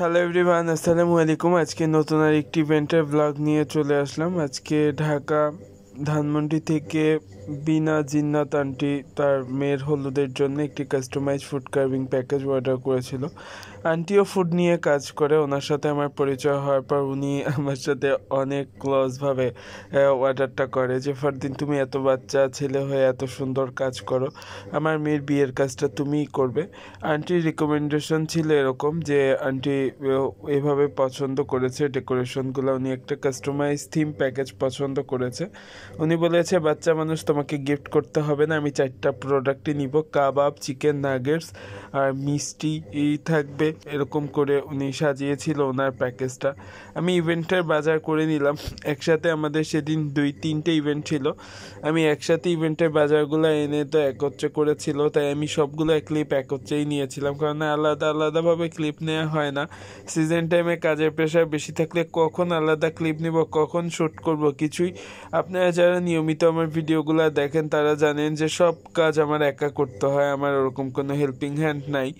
Hello everyone, আসসালামু আলাইকুম। আজকে নতুন আর একটি ইভেন্টের ব্লগ নিয়ে চলে আসলাম। আজকে ঢাকা ধানমন্ডি থেকে বিনা জিন্নাত আন্টি তার মেয়ের হলুদের জন্য একটি customise food carving package order করেছিল। আন্টিও ফুড নিয়ে কাজ করে, ওনার সাথে আমার পরিচয় হওয়ার পর উনি আমার সাথে অনেক ক্লোজভাবে অর্ডারটা করে যে ফারদিন, তুমি এত বাচ্চা ছেলে হয়ে এত সুন্দর কাজ করো, আমার মেয়ের বিয়ের কাজটা তুমিই করবে। আন্টির রিকমেন্ডেশন ছিল এরকম যে আন্টি এভাবে পছন্দ করেছে ডেকোরেশনগুলো, উনি একটা কাস্টমাইজ থিম প্যাকেজ পছন্দ করেছে। উনি বলেছে বাচ্চা মানুষ, তোমাকে গিফট করতে হবে না, আমি 4টা প্রোডাক্টই নিব, কাবাব, চিকেন নাগেটস আর মিষ্টি থাকবে, এরকম করে উনি সাজিয়েছিল ওনার প্যাকেজটা। আমি ইভেন্টের বাজার করে নিলাম একসাথে। আমাদের সেদিন 2-3টে ইভেন্ট ছিল, আমি একসাথে ইভেন্টের বাজারগুলো এনে তো একত্রে করেছিল, তাই আমি সবগুলো ক্লিপ একত্রেই নিয়েছিলাম, কারণ আলাদা আলাদাভাবে ক্লিপ নেওয়া হয় না। সিজন টাইমে কাজের প্রেশার বেশি থাকলে কখন আলাদা ক্লিপ নিব, কখন শ্যুট করব কিছুই, আপনারা যারা নিয়মিত আমার ভিডিওগুলো দেখেন তারা জানেন যে সব কাজ আমার একা করতে হয়, আমার ওরকম কোনো হেল্পিং হ্যান্ড নাই।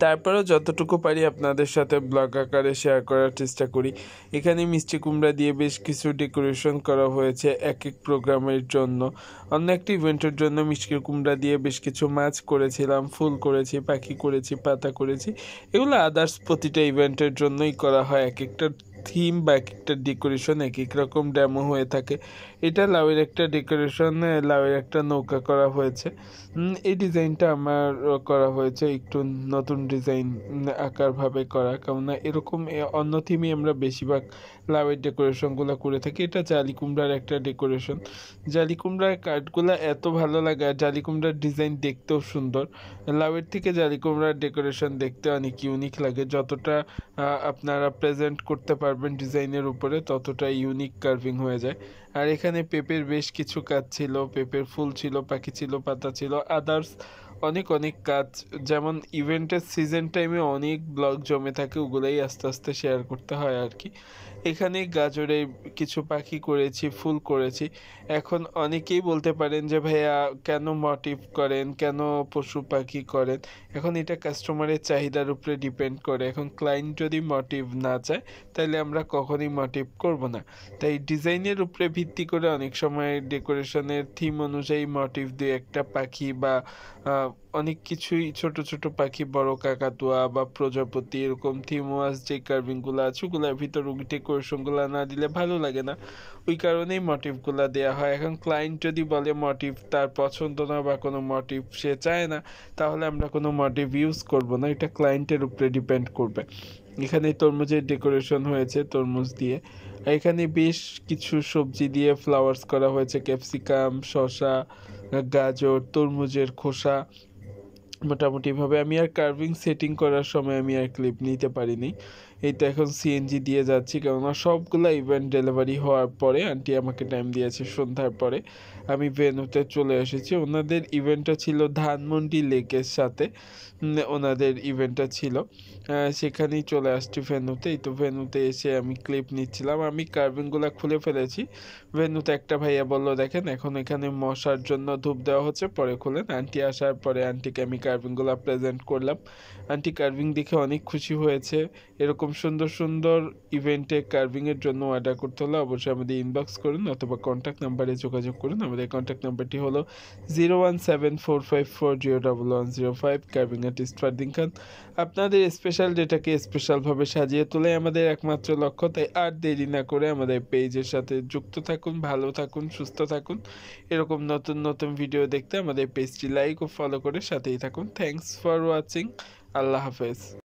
তারপরেও যতটুকু পারি আপনাদের সাথে ব্লগ আকারে শেয়ার করার চেষ্টা করি। এখানে মিষ্টি কুমড়া দিয়ে বেশ কিছু ডেকোরেশন করা হয়েছে এক এক প্রোগ্রামের জন্য। অন্য একটি ইভেন্টের জন্য মিষ্টি কুমড়া দিয়ে বেশ কিছু মাছ করেছিলাম, ফুল করেছি, পাখি করেছি, পাতা করেছি। এগুলো আদার্স প্রতিটা ইভেন্টের জন্যই করা হয়। এক একটা থিম বা এক একটা ডেকোরেশন এক এক রকম ডেমো হয়ে থাকে। এটা লাউয়ের একটা ডেকোরেশন, লাউয়ের একটা নৌকা করা হয়েছে। এই ডিজাইনটা আমার করা হয়েছে একটু নতুন ডিজাইন আকারভাবে করা, কেননা এরকম অন্য থিমই আমরা বেশিরভাগ লাউয়ের ডেকোরেশনগুলো করে থাকি। এটা জালি কুমড়ার একটা ডেকোরেশন। জালি কুমড়ার কাঠগুলো এত ভালো লাগে, আর জালি কুমড়ার ডিজাইন দেখতেও সুন্দর। লাউয়ের থেকে জালি কুমড়ার ডেকোরেশন দেখতে অনেক ইউনিক লাগে, যতটা আপনারা প্রেজেন্ট করতে পারবেন ডিজাইনের উপরে ততটা ইউনিক কার্ভিং হয়ে যায়। আর এখানে পেঁপের বেশ কিছু কাজ ছিল, পেঁপের ফুল ছিল, পাখি ছিল, পাতা ছিল, আদার্স অনেক অনেক কাজ। যেমন ইভেন্টের সিজন টাইমে অনেক ব্লগ জমে থাকে, ওগুলোই আস্তে আস্তে শেয়ার করতে হয় আর কি। এখানে গাজরে কিছু পাখি করেছি, ফুল করেছি। এখন অনেকেই বলতে পারেন যে ভাইয়া কেন মোটিভ করেন, কেন পশু পাখি করেন। এখন এটা কাস্টমারের চাহিদার উপরে ডিপেন্ড করে। এখন ক্লায়েন্ট যদি মোটিভ না চায় তাহলে আমরা কখনই মোটিভ করব না। তাই ডিজাইনের উপরে ভিত্তি করে অনেক সময় ডেকোরেশনের থিম অনুযায়ী মোটিভ দিয়ে একটা পাখি বা অনেক কিছুই, ছোট ছোট পাখি, বড় কাকাতুয়া বা প্রজাপতি, এরকম থিম ওয়াজ যে কার্ভিংগুলো আছে ওগুলোর ভিতর ডেকোরেশনগুলো না দিলে ভালো লাগে না, ওই কারণেই মোটিভগুলো দেওয়া হয়। এখন ক্লায়েন্ট যদি বলে মোটিভ তার পছন্দ না বা কোনো মোটিভ সে চায় না, তাহলে আমরা কোনো মোটিভ ইউজ করব না, এটা ক্লায়েন্টের উপরে ডিপেন্ড করবে। এখানে তরমুজের ডেকোরেশন হয়েছে তরমুজ দিয়ে। এখানে বেশ কিছু সবজি দিয়ে ফ্লাওয়ার্স করা হয়েছে, ক্যাপসিকাম, শসা, গাজর, তরমুজের খোসা। মোটামুটিভাবে আমি আর কার্ভিং সেটিং করার সময় আমি আর ক্লিপ নিতে পারিনি। এই তো এখন সিএনজি দিয়ে যাচ্ছি, কেননা সবগুলো ইভেন্ট ডেলিভারি হওয়ার পরে আন্টি আমাকে টাইম দিয়েছে সন্ধ্যার পরে, আমি ভেন্যুতে চলে এসেছি। ওনাদের ইভেন্টটা ছিল ধানমন্ডি লেকের সাথে, ওনাদের ইভেন্টটা ছিল, সেখানেই চলে আসছি ভেন্যুতে। এই তো ভেন্যুতে এসে আমি ক্লিপ নিচ্ছিলাম, আমি কার্ভিংগুলো খুলে ফেলেছি। ভেন্যুতে একটা ভাইয়া বললো দেখেন এখন এখানে মশার জন্য ধূপ দেওয়া হচ্ছে, পরে খুলেন। আন্টি আসার পরে আন্টিকে আমি কার্ভিংগুলো প্রেজেন্ট করলাম। আন্টি কার্ভিং দেখে অনেক খুশি হয়েছে। এরকম সুন্দর সুন্দর ইভেন্টে কার্ভিংয়ের জন্য অর্ডার করতে হলে অবশ্যই আমাদের ইনবক্স করুন অথবা কন্ট্যাক্ট নাম্বারে যোগাযোগ করুন। আমাদের কন্ট্যাক্ট নাম্বারটি হলো 01745401105। কার্ভিং আর্টিস্ট ফারদিন খান। আপনাদের স্পেশাল ডেটাকে স্পেশালভাবে সাজিয়ে তোলে আমাদের একমাত্র লক্ষ্য, তাই আর দেরি না করে আমাদের পেজের সাথে যুক্ত থাকুন, ভালো থাকুন, সুস্থ থাকুন। এরকম নতুন নতুন ভিডিও দেখতে আমাদের পেজটি লাইক ও ফলো করে সাথেই থাকুন। Thanks for watching. আল্লাহ হাফেজ।